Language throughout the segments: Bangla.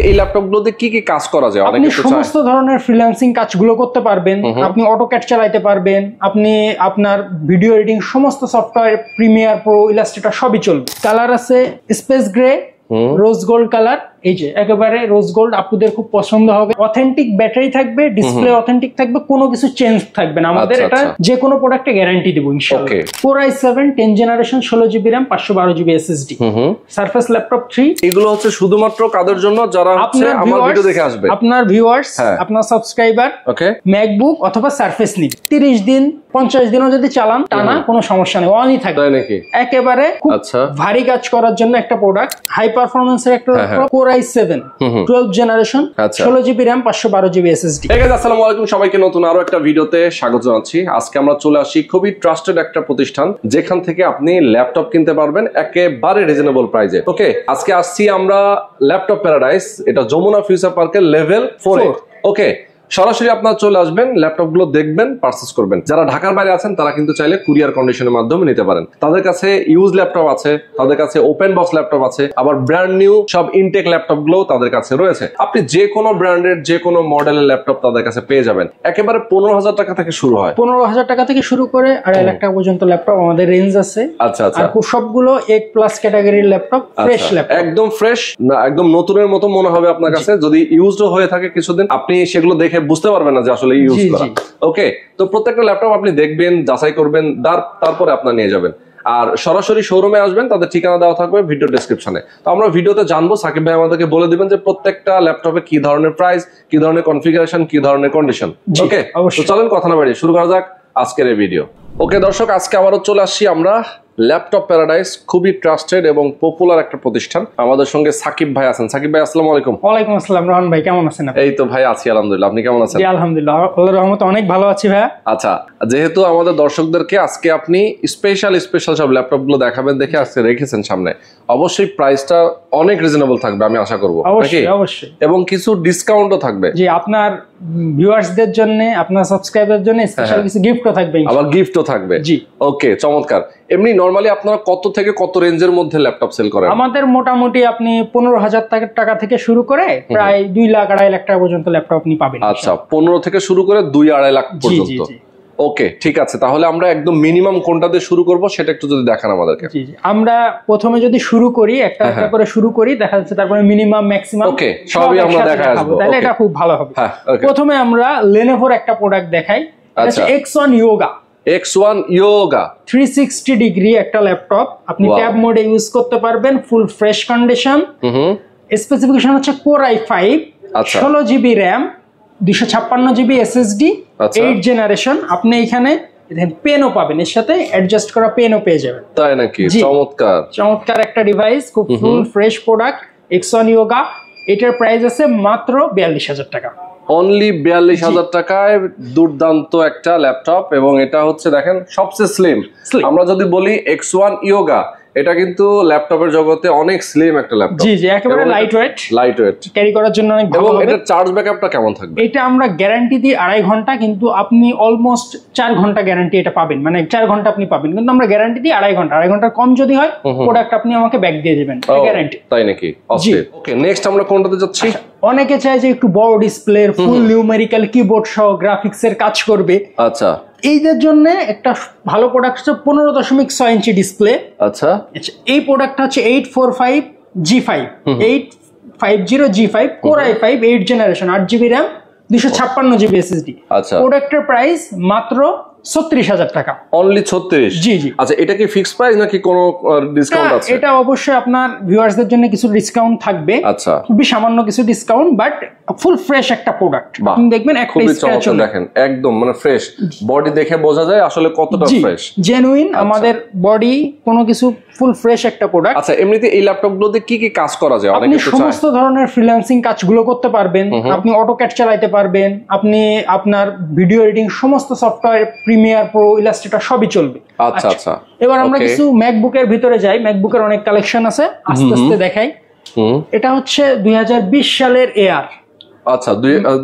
এই ল্যাপটপগুলোতে কি কি কাজ করা যায়? আপনি সমস্ত ধরনের ফ্রিল্যান্সিং কাজগুলো করতে পারবেন। আপনি অটোক্যাড চালাতে পারবেন, আপনি আপনার ভিডিও এডিটিং সমস্ত সফটওয়্যার, প্রিমিয়ার প্রো, ইলাস্ট্রেটর সবই চলবে। কালার আছে space grey, rose gold colour. এই যে একেবারে রোজ গোল্ড, আপুদের খুব পছন্দ হবে। অথেন্টিক ব্যাটারি থাকবে, ডিসপ্লে অথেন্টিক থাকবে, কোনো কিছু চেঞ্জ থাকবে না। আমাদের এটা যে কোনো প্রোডাক্টে গ্যারান্টি দেবো ইনশাআল্লাহ। Core i7 10 generation 16GB RAM 512GB SSD। Surface laptop 3। এগুলো হচ্ছে শুধুমাত্র কাদের জন্য? যারা হচ্ছে আমার ভিডিও দেখে আসবে, আপনার ভিউয়ার্স, আপনার সাবস্ক্রাইবার। ওকে, ম্যাকবুক অথবা সারফেস নিবে 30 দিন 50 দিনও যদি চালান টানা কোনো সমস্যা নেই, অনই থাকবে। তাই নাকি? একেবারে খুব ভারী কাজ করার জন্য একটা প্রোডাক্ট, হাই পারফরম্যান্সের একটা Core i7 12 generation 16GB RAM 512GB SSD। আসসালামু আলাইকুম সবাইকে, নতুন আরো একটা ভিডিওতে স্বাগত জানাচ্ছি। আজকে আমরা চলে আসি খুবই ট্রাস্টেড একটা প্রতিষ্ঠান, যেখান থেকে আপনি ল্যাপটপ কিনতে পারবেন একেবারে রিজনেবল প্রাইসে। ওকে, আজকে আসছি আমরা ল্যাপটপ প্যারাডাইস, এটা যমুনা ফিউচার পার্কের লেভেল 4। ওকে, সরাসরি আপনারা চলে আসবেন, ল্যাপটপ গুলো দেখবেন, পারচেজ করবেন। যারা ঢাকার বাইরে আছেন তারা কিন্তু চাইলে কুরিয়ার কন্ডিশনের মাধ্যমে নিতে পারেন। তাদের কাছে ইউজ ল্যাপটপ আছে, তাদের কাছে ওপেন বক্স ল্যাপটপ আছে, আবার ব্র্যান্ড নিউ সব ইনটেক ল্যাপটপ গুলো তাদের কাছে রয়েছে। আপনি যে কোনো ব্র্যান্ডের যে কোনো মডেলের ল্যাপটপ তাদের কাছে পেয়ে যাবেন। একেবারে 15,000 টাকা থেকে শুরু হয়, 15,000 টাকা থেকে শুরু করে 2.5 লাখ টাকা পর্যন্ত ল্যাপটপ আমাদের রেঞ্জ আছে। আচ্ছা আচ্ছা, আর সবগুলো 8+ ক্যাটাগরির ল্যাপটপ, ফ্রেশ ল্যাপটপ, একদম ফ্রেশ, একদম নতুনের মতো মনে হবে আপনার কাছে। যদি ইউজড হয়ে থাকে কিছুদিন, আপনি সেগুলো দেখে বুঝতে পারবেন না যে আসলে ইউজ করা। ওকে, তো প্রত্যেকটা ল্যাপটপ আপনি দেখবেন, যাচাই করবেন, তারপরে আপনার নিয়ে যাবেন। আর সরাসরি শোরুমে আসবেন, তাদের ঠিকানা দেওয়া থাকবে ভিডিও ডেসক্রিপশনে। তো আমরা ভিডিওতে জানবো, সাকিব ভাই আমাদেরকে বলে দিবেন যে প্রত্যেকটা ল্যাপটপে কি ধরনের প্রাইস, কি ধরনের কনফিগারেশন, কি ধরনের কন্ডিশন। ওকে, তো চলেন কথা না বাড়িয়ে শুরু করা যাক আজকের এই ভিডিও। ওকে দর্শক, আজকে আবারও চলে আসছি আমরা ল্যাপটপ প্যারাডাইস, খুবই ট্রাস্টেড এবং পপুলার একটা প্রতিষ্ঠান। আমাদের সঙ্গে সাকিব ভাই আছেন। সাকিব ভাই আসসালামু আলাইকুম। ওয়ালাইকুম আসসালাম। রহমান ভাই কেমন আছেন? এই তো ভাই আছি আলহামদুলিল্লাহ, আপনি কেমন আছেন? জি আলহামদুলিল্লাহ, আল্লাহর রহমতে অনেক ভালো আছি ভাই। আচ্ছা, যেহেতু আমাদের দর্শকদেরকে আজকে আপনি স্পেশাল সব ল্যাপটপ গুলো দেখাবেন দেখে আজকে রেখেছেন সামনে, অবশ্যই প্রাইসটা অনেক রিজনেবল থাকবে আমি আশা করবো। অবশ্যই অবশ্যই, এবং কিছু ডিসকাউন্টও থাকবে। জি, আপনার ভিউয়ার্সদের জন্য, আপনার সাবস্ক্রাইবারদের জন্য স্পেশাল কিছু গিফটও থাকবে, আবার গিফটও থাকবে। জি ওকে, চমৎকার। এমনি নরমালি আপনারা কত থেকে কত রেঞ্জের মধ্যে ল্যাপটপ সেল করেন? আমাদের মোটামুটি আপনি 15,000 টাকা থেকে শুরু করে প্রায় 2 লাখ 2.5 লাখ টাকা পর্যন্ত ল্যাপটপ আপনি পাবেন। আচ্ছা, 15 থেকে শুরু করে 2-2.5 লাখ পর্যন্ত। ওকে, ঠিক আছে। তাহলে আমরা একদম মিনিমাম কোনটা দিয়ে শুরু করব সেটা একটু যদি দেখান আমাদেরকে। জি জি, আমরা প্রথমে যদি শুরু করি একটা একটা করে শুরু করি, দেখা যাচ্ছে তারপরে মিনিমাম ম্যাক্সিমাম ওকে সবই আমরা দেখা আসবো, তাহলে এটা খুব ভালো হবে। প্রথমে আমরা Lenovo একটা প্রোডাক্ট দেখাই, এটা X1 Yoga। X1 Yoga 360 degree একটা ল্যাপটপ, আপনি ট্যাব মোডে ইউজ করতে পারবেন, ফুল ফ্রেশ কন্ডিশন। স্পেসিফিকেশন হচ্ছে Core i5 16GB RAM 256GB SSD 8 generation. আপনি এখানে পেনও পাবেন, এর সাথে অ্যাডজাস্ট করা পেনও পেয়ে যাবেন। তাই নাকি? চমৎকার চমৎকার একটা ডিভাইস, খুব ফুল ফ্রেশ প্রোডাক্ট X1 Yoga। এটার প্রাইস আছে মাত্র 42,000 টাকা। অনলি 42,000 টাকায় দুর্দান্ত একটা ল্যাপটপ। এবং এটা হচ্ছে দেখেন সবচেয়ে স্লিম। আমরা যদি বলি X1 Yoga, এটা কিন্তু ল্যাপটপের জগতে অনেক স্লিম একটা ল্যাপটপ। জি জি, একেবারে লাইট ওয়েট, ক্যারি করার জন্য অনেক ভালো হবে। এটা চার্জ ব্যাকআপটা কেমন থাকবে? এটা আমরা গ্যারান্টি দিই 2.5 ঘন্টা, কিন্তু আপনি অলমোস্ট 4 ঘন্টা গ্যারান্টি এটা পাবেন, মানে 4 ঘন্টা আপনি পাবেন, কিন্তু আমরা গ্যারান্টি দিই 2.5 ঘন্টা। 2.5 ঘন্টার কম যদি হয় প্রোডাক্ট আপনি আমাকে ব্যাক দিয়ে দিবেন, গ্যারান্টি। তাই নাকি? ওকে, নেক্সট আমরা কোনটাতে যাচ্ছি? অনেকে চায় যে একটু বড় ডিসপ্লে, ফুল নিউমেরিক্যাল কিবোর্ড সহ গ্রাফিক্স এর কাজ করবে। আচ্ছা, এইদের জন্য একটা ভালো প্রোডাক্ট হচ্ছে 15.6 ইঞ্চি ডিসপ্লে। আচ্ছা, এই প্রোডাক্টটা হচ্ছে 850G5 Core i5 8 generation 8GB RAM 256GB SSD। আচ্ছা, প্রোডাক্টের প্রাইস মাত্র 36,000 টাকা। অনলি 36? জি জি। আচ্ছা, এটা কি ফিক্সড প্রাইস নাকি কোনো ডিসকাউন্ট আছে? এটা অবশ্যই আপনার ভিউয়ার্সদের জন্য কিছু ডিসকাউন্ট থাকবে। আচ্ছা, খুবই সামান্য কিছু ডিসকাউন্ট, বাট ফুল ফ্রেশ একটা প্রোডাক্ট। আপনি দেখবেন একটা স্ক্র্যাচও দেখেন, একদম মানে ফ্রেশ বডি দেখে বোঝা যায় আসলে কতটা ফ্রেশ, জেনুইন। আমাদের বডি কোনো কিছু ফুল ফ্রেশ একটা প্রোডাক্ট। আচ্ছা, এমনিতে এই ল্যাপটপগুলোতে কি কি কাজ করা যায়? আপনি সমস্ত ধরনের ফ্রিল্যান্সিং কাজগুলো করতে পারবেন, আপনি অটোক্যাড চালাতে পারবেন, আপনি আপনার ভিডিও এডিটিং সমস্ত সফটওয়্যার, প্রিমিয়ার প্রো, ইলাস্ট্রেটর সবই চলবে। আচ্ছা আচ্ছা, এবার আমরা কিছু ম্যাকবুকের ভিতরে যাই। ম্যাকবুকের অনেক কালেকশন আছে, আস্তে আস্তে দেখাই। এটা হচ্ছে 2020 সালের এয়ার। আচ্ছা,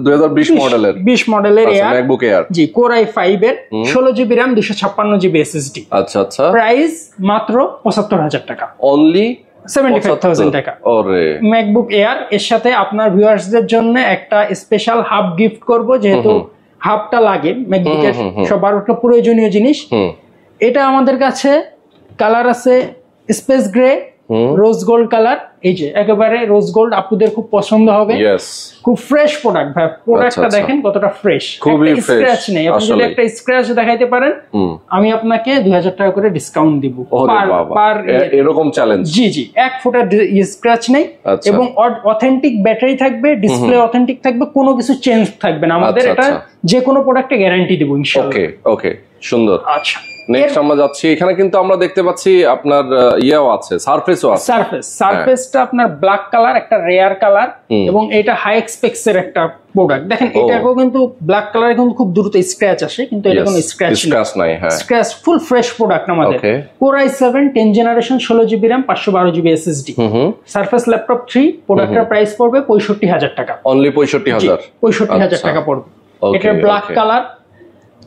2020 মডেলের 20 মডেলের এয়ার ম্যাকবুক এয়ার। জি, Core i5 এর 16GB RAM 256GB SSD। আচ্ছা আচ্ছা, প্রাইস মাত্র 75,000 টাকা। অনলি 75,000 টাকা। ওরে ম্যাকবুক এয়ার এর সাথে আপনার ভিউয়ার্সদের জন্য একটা স্পেশাল হাব গিফট করব, যেহেতু হাবটা লাগে ম্যাকবুকের সবার একটা প্রয়োজনীয় জিনিস। এটা আমাদের কাছে কালার আছে space grey, rose gold colour. এই যে একেবারে রোজ গোল্ড আপুদের খুব পছন্দ হবে। খুব ফ্রেশ প্রোডাক্ট ভাই, প্রোডাক্টটা দেখেন কতটা ফ্রেশ, একটা স্ক্র্যাচ নেই। আপনি যদি একটা স্ক্র্যাচ দেখাইতে পারেন আমি আপনাকে 2000 টাকা করে ডিসকাউন্ট দিব পার এরকম চ্যালেঞ্জ। জি জি, 1 ফুটের স্ক্র্যাচ নেই এবং অথেন্টিক ব্যাটারি থাকবে, ডিসপ্লে অথেন্টিক থাকবে, কোনো কিছু চেঞ্জ থাকবে না। আমাদের এটা যে কোনো প্রোডাক্টে গ্যারান্টি দেব ইনশাআল্লাহ। ওকে ওকে, সুন্দর। আচ্ছা, নেক্সট আমরা যাচ্ছি, এখানে কিন্তু আমরা দেখতে পাচ্ছি আপনার ইয়েও আছে, সারফেসও আছে। সারফেসটা আপনার ব্ল্যাক কালার, একটা রেয়ার কালার, এবং এটা হাই এক্সপেক্স এর একটা প্রোডাক্ট। দেখেন এটাকেও কিন্তু ব্ল্যাক কালারে কিন্তু খুব দ্রুত স্ক্র্যাচ আসে, কিন্তু এটা কোনো স্ক্র্যাচ নাই। হ্যাঁ, স্ক্র্যাচ ফুল ফ্রেশ প্রোডাক্ট আমাদের। Core i7 10 generation 16GB RAM 512GB SSD। Surface laptop 3 প্রোডাক্টের প্রাইস পড়বে 65,000 টাকা। অনলি 65,000 টাকা পড়বে। এটা ব্ল্যাক কালার।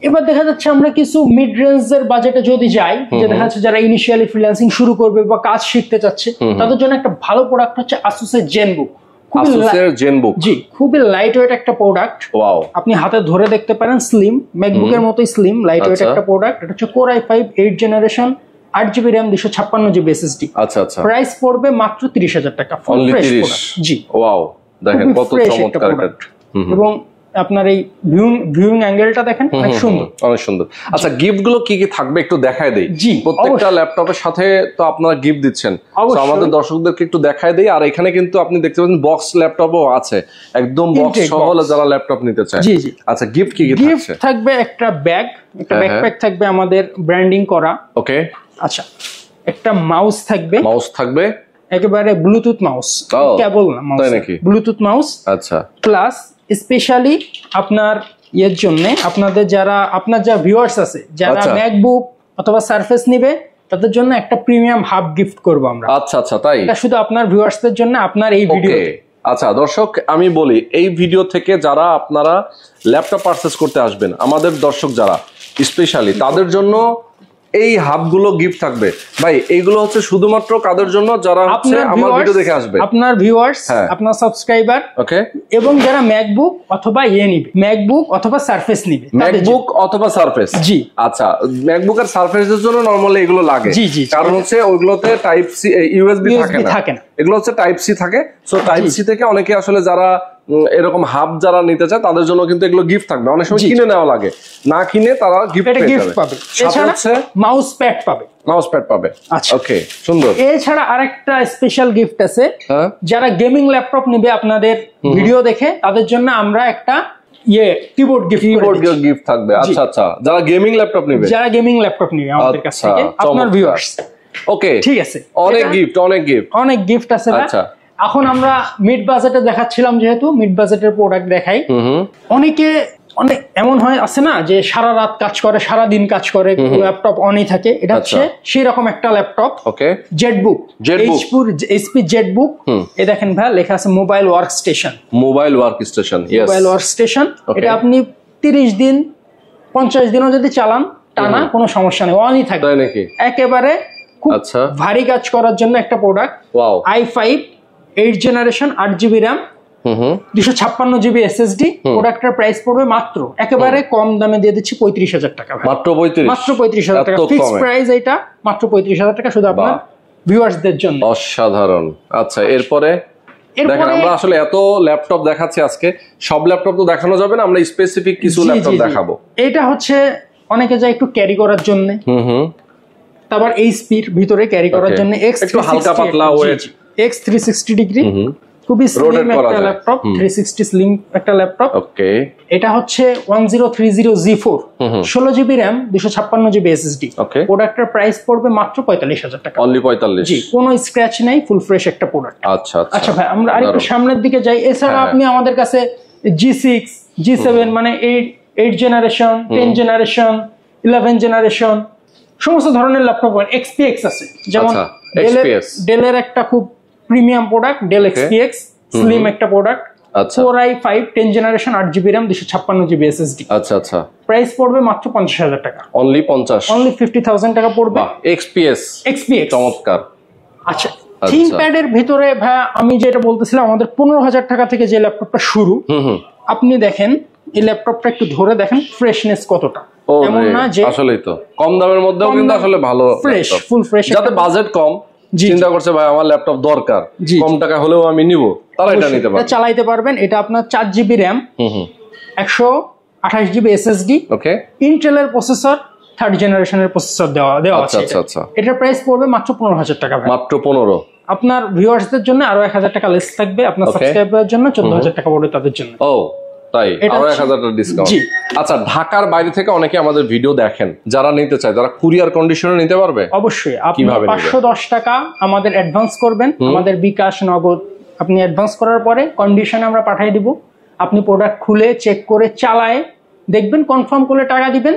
এবার দেখা যাচ্ছে আমরা কিছু মিড রেঞ্জের বাজেটে যদি যাই, যে দেখা যাচ্ছে যারা ইনিশিয়ালি ফ্রিল্যান্সিং শুরু করবে বা কাজ শিখতে চাচ্ছে, তাদের জন্য একটা ভালো প্রোডাক্ট হচ্ছে আসুসের জেনবুক। জি, খুবই লাইট ওয়েট একটা প্রোডাক্ট। আপনি হাতে ধরে দেখতে পারেন, স্লিম, ম্যাকবুকের মতোই স্লিম, লাইট ওয়েট একটা প্রোডাক্ট। এটা হচ্ছে Core i5 8 generation 8GB RAM 256GB SSD। Price পড়বে মাত্র 30,000 টাকা। Full fresh product. জি, ওয়াও, দেখেন কত চমৎকার প্রোডাক্ট। এবং আপনার এই ভিউইং অ্যাঙ্গেলটা দেখেন, অনেক সুন্দর, অনেক সুন্দর। আচ্ছা, গিফট গুলো কি কি থাকবে একটু দেখায় দেই। প্রত্যেকটা ল্যাপটপের সাথে তো আপনারা গিফট দিচ্ছেন, তো আমাদের দর্শকদেরকে একটু দেখায় দেই। আর এখানে কিন্তু আপনি দেখতে পাচ্ছেন বক্স ল্যাপটপও আছে, একদম বক্স সহ যারা ল্যাপটপ নিতে চায়। জি জি। আচ্ছা, গিফট কি কি থাকছে? থাকবে একটা ব্যাগ, একটা ব্যাকপ্যাক থাকবে আমাদের ব্র্যান্ডিং করা। ওকে। আচ্ছা, একটা মাউস থাকবে, একেবারে ব্লুটুথ মাউস, কেবল না মাউস, ব্লুটুথ মাউস। আচ্ছা, প্লাস স্পেশালি আপনার এর জন্য আপনাদের আপনার যা ভিউয়ার্স আছে যারা ম্যাকবুক অথবা সারফেস নিবে, তাদের জন্য একটা প্রিমিয়াম হাব গিফট করব আমরা। আচ্ছা আচ্ছা, তাই? এটা শুধু আপনার ভিউয়ার্সদের জন্য, আপনার এই ভিডিও। আচ্ছা দর্শক, আমি বলি এই ভিডিও থেকে যারা আপনারা ল্যাপটপ পারচেজ করতে আসবেন, আমাদের দর্শক যারা স্পেশালি, তাদের জন্য এই হাবগুলো গিফট থাকবে। ভাই, এইগুলো হচ্ছে শুধুমাত্র কাদের জন্য? যারা হচ্ছে আমার ভিডিও দেখে আসবে, আপনার ভিউয়ার্স, আপনার সাবস্ক্রাইবার, ওকে, এবং যারা ম্যাকবুক অথবা নিবে, ম্যাকবুক অথবা সারফেস নিবে, ম্যাকবুক অথবা সারফেস। জি, আচ্ছা, ম্যাকবুক আর সারফেসের জন্য নরমালি এগুলো লাগে। জি জি, কারণ হচ্ছে ওইগুলোতে টাইপ সি, ইউএসবি থাকে না, এগুলো হচ্ছে টাইপ সি থাকে। সো টাইপ সি থেকে অনেকে আসলে যারা এরকম হাব যারা নিতে চায়, তাদের জন্য কিন্তু এগুলো গিফট থাকবে। অনেক সময় কিনে নেওয়া লাগে, না কিনে তারা গিফট পাবে। এছাড়া মাউস প্যাড পাবে। আচ্ছা, ওকে, সুন্দর। এছাড়া আরেকটা স্পেশাল গিফট আছে, যারা গেমিং ল্যাপটপ নেবে আপনাদের ভিডিও দেখে, তাদের জন্য আমরা একটা কিবোর্ড গিফট থাকবে। আচ্ছা আচ্ছা, যারা গেমিং ল্যাপটপ নেবে আমাদের কাছ থেকে, আপনার ভিউয়ার্স। ওকে, ঠিক আছে, অনেক গিফট আছে। আচ্ছা, এখন আমরা মিড বাজেটে দেখাচ্ছিলাম, যেহেতু মিড বাজেটের প্রোডাক্ট দেখাই। অনেকে এমন হয় আছে না, যে সারা রাত কাজ করে, সারা দিন কাজ করে, ল্যাপটপ অনই থাকে। এটা হচ্ছে সেই রকম একটা ল্যাপটপ, জেটবুক, এইচপি জেটবুক। এই দেখেন ভাই, লেখা আছে মোবাইল ওয়ার্ক স্টেশন। এটা আপনি 30 দিন 50 দিনও যদি চালান টানা, কোনো সমস্যা নেই, অনই থাকে। একেবারে খুব ভারী কাজ করার জন্য একটা product. i5 8 generation 8GB RAM 256GB SSD। প্রোডাক্টের প্রাইস পড়বে মাত্র, একেবারে কম দামে দিয়ে দিচ্ছি 35,000 টাকা। মাত্র 35,000 টাকা ফিক্স প্রাইস। এটা মাত্র 35,000 টাকা শুধু আপনার ভিউয়ার্সদের জন্য। অসাধারণ। আচ্ছা, এরপরে দেখেন, আমরা আসলে এত ল্যাপটপ দেখাচ্ছি আজকে, সব ল্যাপটপ তো দেখানো যাবে না, আমরা স্পেসিফিক কিছু ল্যাপটপ দেখাবো। এটা হচ্ছে অনেকে যায় একটু ক্যারি করার জন্য, তারপর এইচপির ভিতরে ক্যারি করার জন্য একটু হালকা পাতলা ওয়েট, X360 ডিগ্রি, খুবই স্লিম একটা ল্যাপটপ, 360 স্লিম একটা ল্যাপটপ। ওকে, এটা হচ্ছে 1030G4 16GB RAM 256GB SSD। প্রোডাক্টের প্রাইস পড়বে মাত্র 45,000 টাকা। অনলি 45? জি, কোনো স্ক্র্যাচ নাই, ফুল ফ্রেশ একটা প্রোডাক্ট। আচ্ছা আচ্ছা ভাই, আমরা আরেকটু সামনের দিকে যাই। এছাড়া আপনি আমাদের কাছে G6 G7 মানে 8 জেনারেশন 10 জেনারেশন 11 জেনারেশন সমস্ত ধরনের ল্যাপটপ XPX আছে। যেমন ডেলের একটা খুব premium product, Dell XPX slim একটা product. Core i5 10 generation 8GB RAM 256GB SSD। আচ্ছা আচ্ছা, প্রাইস পড়বে মাত্র 50,000 টাকা। অনলি 50? অনলি 50,000 টাকা পড়বে। XPX, চমৎকার। আচ্ছা, থিংকপ্যাড এর ভিতরে ভাই আমি যেটা বলতেছিলাম আমাদের 15,000 টাকা থেকে যে ল্যাপটপটা শুরু, আপনি দেখেন এই ল্যাপটপটা একটু ধরে দেখেন ফ্রেশনেস কতটা। এমন না যে আসলেই তো কম দামের মধ্যেও কিন্তু আসলে ভালো ফ্রেশ, ফুল ফ্রেশ, যাতে বাজেট কম, চিন্তা করছে ভাই আমার ল্যাপটপ দরকার, কম টাকা হলেও আমি নিব, তারা এটা নিতে পারবে, চালাইতে পারবেন। এটা আপনার 4GB RAM, 128GB SSD, ওকে, ইন্টেলের প্রসেসর, 3rd জেনারেশনের প্রসেসর দেওয়া আছে। আচ্ছা। এটার প্রাইস পড়বে মাত্র 15,000 টাকা। মাত্র 15। আপনার ভিউয়ার্সদের জন্য আরো 1,000 টাকা লেস থাকবে, আপনার সাবস্ক্রাইবারের জন্য 14,000 টাকা পড়বে তাদের জন্য। ও তাই, আরো 1,000 টাকা ডিসকাউন্ট। আচ্ছা, ঢাকার বাইরে থেকে অনেকে আমাদের ভিডিও দেখেন, যারা নিতে চায় তারা কুরিয়ার কন্ডিশনে নিতে পারবে? অবশ্যই। আপনি 510 টাকা আমাদের অ্যাডভান্স করবেন, আমাদের বিকাশ নগদ আপনি অ্যাডভান্স করার পরে কন্ডিশনে আমরা পাঠিয়ে দিব। আপনি প্রোডাক্ট খুলে চেক করে চালায় দেখবেন, কনফার্ম করলে টাকা দিবেন,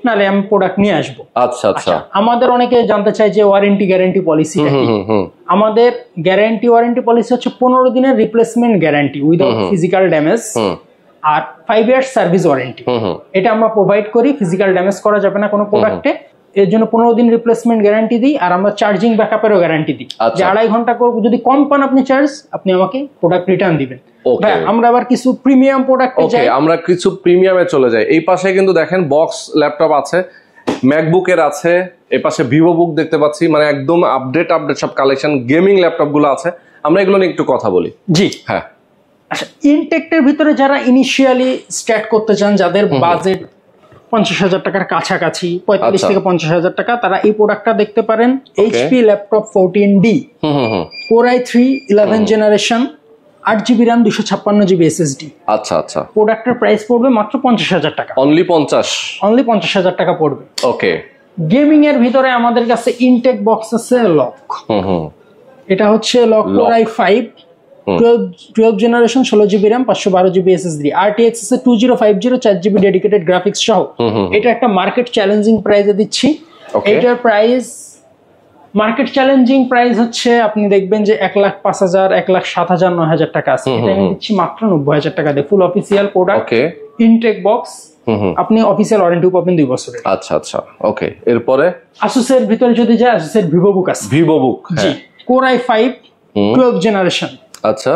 নালে আমি প্রোডাক্ট নিয়ে আসবো। আচ্ছা। আমাদের অনেকে জানতে চায় যে ওয়ারেন্টি গ্যারান্টি পলিসিটা কি। আমাদের গ্যারান্টি ওয়ারেন্টি পলিসি হচ্ছে 15 দিনের replacement guarantee without physical damage, আর 5 ইয়ার্স সার্ভিস ওয়ারেন্টি। এটা আমরা প্রোভাইড করি, ফিজিক্যাল ড্যামেজ করা যাবে না কোনো প্রোডাক্টে, এর জন্য 15 দিন রিপ্লেসমেন্ট গ্যারান্টি দিই। আর আমরা চার্জিং ব্যাকআপেরও গ্যারান্টি দিই, যে 2.5 ঘন্টা করে যদি কম পান আপনি চার্জ, আপনি আমাকে প্রোডাক্ট রিটার্ন দিবেন। আমরা আবার কিছু প্রিমিয়াম প্রোডাক্টে যাই, আমরা কিছু প্রিমিয়ামে চলে যাই। এই পাশে কিন্তু দেখেন বক্স ল্যাপটপ আছে, ম্যাকবুকের আছে, এই পাশে ভিভো বুক দেখতে পাচ্ছি, মানে একদম আপডেট সব কালেকশন, গেমিং ল্যাপটপ গুলো আছে। আমরা এগুলো নিয়ে একটু কথা বলি। জি হ্যাঁ। আচ্ছা, ইনটেক্টের ভিতরে যারা ইনিশিয়ালি স্টার্ট করতে চান, যাদের বাজেট 50,000 টাকার কাছাকাছি, 45 থেকে 50,000 টাকা, তারা এই প্রোডাক্টটা দেখতে পারেন। HP laptop 14D, Core i3 11 generation, 8GB RAM, 256GB SSD। আচ্ছা। প্রোডাক্টের প্রাইস পড়বে মাত্র 50,000 টাকা। অনলি 50,000 টাকা পড়বে। ওকে। গেমিং এর ভিতরে আমাদের কাছে ইনটেক বক্স আছে লক। এটা হচ্ছে lock Core i5 12 generation, 16GB RAM, 512GB SSD, RTX আছে 2050, 4GB ডেডিকেটেড গ্রাফিক্স সহ। এটা একটা মার্কেট চ্যালেঞ্জিং প্রাইসে দিচ্ছি। এটার প্রাইস মার্কেট চ্যালেঞ্জিং প্রাইস হচ্ছে আপনি দেখবেন যে 1,05,000, 1,07,000, 9,000 টাকা আছে। এটা আমি দিচ্ছি মাত্র 90,000 টাকা দিয়ে, full official product, intact box. আপনি অফিসিয়াল ওয়ারেন্টি পাবেন 2 বছরের। আচ্ছা। ওকে। এরপরে Asus এর ভিতরে যদি যায়, Asus এর ভিভো বুক আছে। ভিভো বুক, জি, Core i5 12 জেনারেশন, আচ্ছা,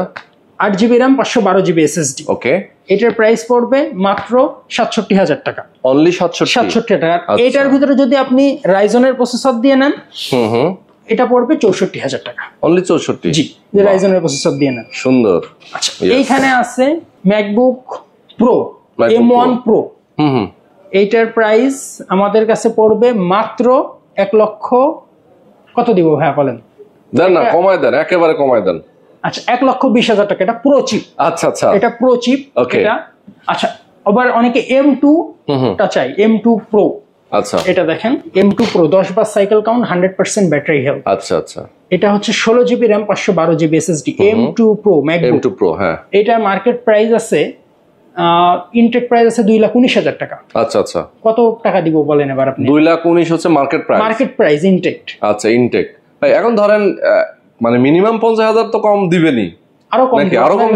8GB RAM, 512GB SSD। ওকে। এটার প্রাইস পড়বে মাত্র 67,000 টাকা। অনলি 67 টাকা। এটার ভিতরে যদি আপনি রাইজনের প্রসেসর দিয়ে নেন, এটা পড়বে 64,000 টাকা। অনলি 64? জি, যে রাইজনের প্রসেসর দিয়ে নেন। সুন্দর। আচ্ছা, এইখানে আছে ম্যাকবুক প্রো M1 Pro। এইটার প্রাইস আমাদের কাছে পড়বে মাত্র 1 লক্ষ, কত দিব ভাইয়া বলেন? দেন না, কমায় দেন, একেবারে কমায় দেন। আচ্ছা, 1,20,000 টাকা। এটা প্রো চিপ। আচ্ছা, এটা প্রো চিপ। এটা আচ্ছা, আবার অনেকে M2 টা চাই, M2 Pro। আচ্ছা, এটা দেখেন M2 Pro 10 বার সাইকেল কাউন্ট, 100% ব্যাটারি হেলথ। আচ্ছা। এটা হচ্ছে 16GB RAM, 512GB SSD, M2 Pro MacBook. M2 Pro, হ্যাঁ। এটা মার্কেট প্রাইস আছে, ইনটেক প্রাইস আছে 2,19,000 টাকা। আচ্ছা। কত টাকা দিব বলেন এবার আপনি? 2,19,000 হচ্ছে মার্কেট প্রাইস ইনটেক। আচ্ছা, ইনটেক। এখন ধরেন মানে মিনিমাম 50,000 তো কম দিবেনই, আরো কম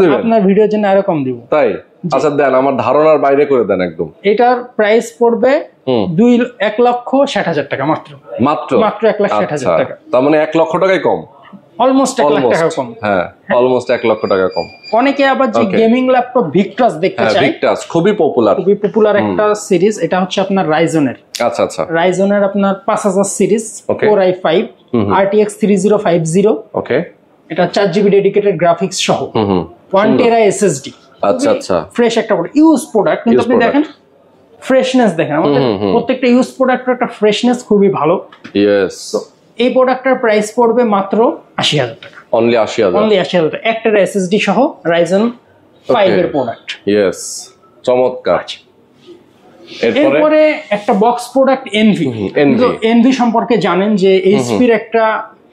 দিবেন আপনার ভিডিওর জন্য, আরো কম দিব। তাই? আচ্ছা দেন, আমার ধারণার বাইরে করে দেন একদম। এটার প্রাইস পড়বে 1,60,000 টাকা মাত্র 1,60,000 টাকা। তার মানে 1 লক্ষ টাকাই কম, অলমোস্ট 1 লাখ টাকা কম। হ্যাঁ, অলমোস্ট 1 লক্ষ টাকা কম। অনেকে আবার যে গেমিং ল্যাপটপ ভিক্টাস দেখতে চায়, ভিক্টাস খুবই পপুলার একটা সিরিজ। এটা হচ্ছে আপনার রাইজনের। আচ্ছা, রাইজনের আপনার 5000 সিরিজ, Core i5 RTX 3050। ওকে। এটা 4GB ডেডিকেটেড গ্রাফিক্স সহ, 1 টেরা SSD। আচ্ছা। ফ্রেশ একটা প্রোডাক্ট, ইউজ প্রোডাক্ট, কিন্তু আপনি দেখেন ফ্রেশনেস দেখেন, আমাদের প্রত্যেকটা ইউজ প্রোডাক্টের একটা ফ্রেশনেস খুবই ভালো। ইয়েস। এই প্রোডাক্টের প্রাইস পড়বে মাত্র 80,000 টাকা। অনলি 80,000 টাকা। একটা SSD সহ Ryzen 5 এর প্রোডাক্ট। ইয়েস, চমৎকার। এরপরে একটা বক্স প্রোডাক্ট এনভি সম্পর্কে জানেন যে HP এর একটা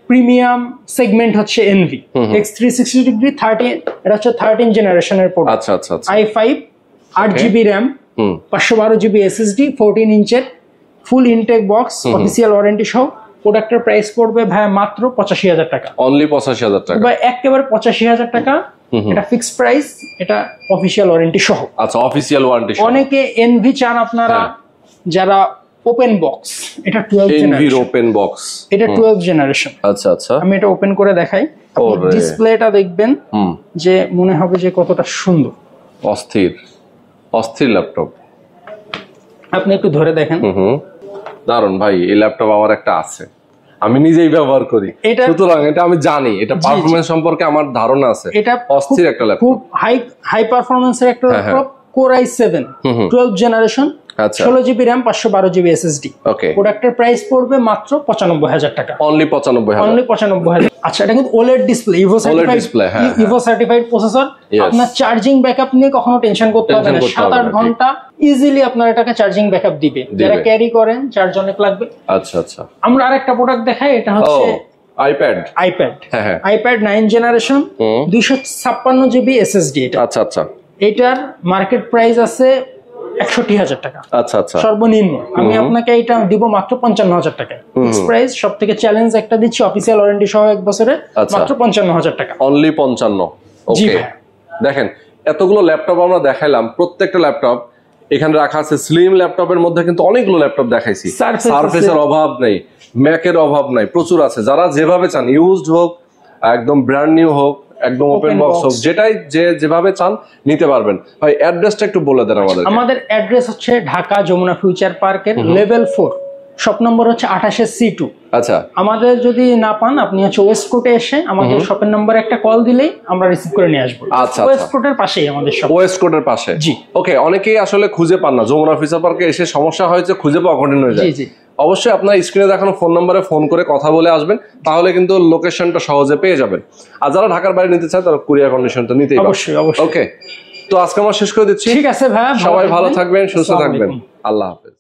প্রিমিয়াম সেগমেন্ট হচ্ছে এনভি X360 ডিগ্রি 30, এটা হচ্ছে 13 জেনারেশনের প্রোডাক্ট। আচ্ছা। i5 8GB RAM, 512GB SSD, 14 ইঞ্চের ফুল ইনটেক বক্স, অফিসিয়াল ওয়ারেন্টি সহ। প্রোডাক্টের প্রাইস পড়বে ভাই মাত্র 85,000 টাকা। অনলি 85,000 টাকা, বা একেবারে 85,000 টাকা। এটা ফিক্সড প্রাইস, এটা অফিসিয়াল ওয়ারেন্টি সহ। আচ্ছা, অফিসিয়াল ওয়ারেন্টি সহ। অনেকে এনভি চান আপনারা, যারা ওপেন বক্স, এটা 12 এনভির জেনারেশন। ওপেন বক্স, এটা 12 জেনারেশন। আচ্ছা আচ্ছা, আমি এটা ওপেন করে দেখাই, আপনি ওরে। ডিসপ্লেটা দেখবেন যে মনে হবে যে কতটা সুন্দর। অস্থির অস্থির ল্যাপটপ। আপনি একটু ধরে দেখেন। দারুন ভাই, এই ল্যাপটপ আমার একটা আছে, আমি নিজেই ব্যবহার করি, সুতরাং এটা আমি জানি, এটা পারফরম্যান্স সম্পর্কে আমার ধারণা আছে। এটা অস্থির একটা ল্যাপটপ, খুব হাই পারফরম্যান্সের একটা ল্যাপটপ, কোর i7 12 জেনারেশন, আচ্ছা 16 জিবি র্যাম, 512 জিবি এসএসডি। ওকে, প্রোডাক্টের প্রাইস পড়বে মাত্র 95,000 টাকা, অনলি 95,000, অনলি 95,000। আচ্ছা, এটা কিন্তু OLED display, Ivo certified processor. আপনার চার্জিং ব্যাকআপ নিয়ে কখনো টেনশন করতে হবে না, 7-8 ঘন্টা ইজিলি আপনার এটাকে চার্জিং ব্যাকআপ দিবে। যারা ক্যারি করেন, চার্জ অনেক লাগবে। আচ্ছা আচ্ছা, আমরা আরেকটা প্রোডাক্ট দেখাই, এটা হচ্ছে iPad. IPad 9 generation, 256 GB SSD. এটা আচ্ছা আচ্ছা, এটার মার্কেট প্রাইস আছে 61,000 টাকা, আচ্ছা আচ্ছা, সর্বনিম্ন। আমি আপনাকে এটা দিব মাত্র 55,000 টাকায়। ফিক্স প্রাইস, সব থেকে চ্যালেঞ্জ একটা দিচ্ছি, অফিসিয়াল ওয়ারেন্টি সহ 1 বছরের, মাত্র 55,000 টাকা, অনলি 55। ওকে, দেখেন এতগুলো ল্যাপটপ আমরা দেখাইলাম, প্রত্যেকটা ল্যাপটপ এখানে রাখা আছে। স্লিম ল্যাপটপের মধ্যে কিন্তু অনেকগুলো ল্যাপটপ দেখাইছি, সারফেসের অভাব নেই, ম্যাকের অভাব নাই, প্রচুর আছে। যারা যেভাবে চান, ইউজড হোক, একদম ব্র্যান্ড নিউ হোক, একদম ওপেন বক্স হোক, যেটাই যেভাবে চান নিতে পারবেন। ভাই অ্যাড্রেসটা একটু বলে দেন আমাদের। আমাদের অ্যাড্রেস হচ্ছে ঢাকা যমুনা ফিউচার পার্কের লেভেল 4, শপ নম্বর হচ্ছে 28 C2। আচ্ছা, আমাদের যদি না পান, আপনি হচ্ছে ওয়েস্ট কোর্টে এসে আমাদের শপের নম্বরে একটা কল দিলেই আমরা রিসিভ করে নিয়ে আসবো। আচ্ছা, ওয়েস্ট কোর্টের পাশেই আমাদের শপ, ওয়েস্ট কোর্টের পাশে। জি। ওকে, অনেকেই আসলে খুঁজে পান না, যমুনা ফিউচার পার্কে এসে সমস্যা হয়েছে, খুঁজে পাওয়া কঠিন হয়ে যায়। জি জি, অবশ্যই আপনার স্ক্রিনে দেখানো ফোন নম্বরে ফোন করে কথা বলে আসবেন, তাহলে কিন্তু লোকেশনটা সহজে পেয়ে যাবেন। আর যারা ঢাকার বাইরে নিতে চায়, তারা কুরিয়ার কন্ডিশনটা নিতেই পারে। অবশ্যই অবশ্যই। ওকে, তো আজকে আমরা শেষ করে দিচ্ছি। ঠিক আছে ভাই, সবাই ভালো থাকবেন, সুস্থ থাকবেন, আল্লাহ হাফেজ।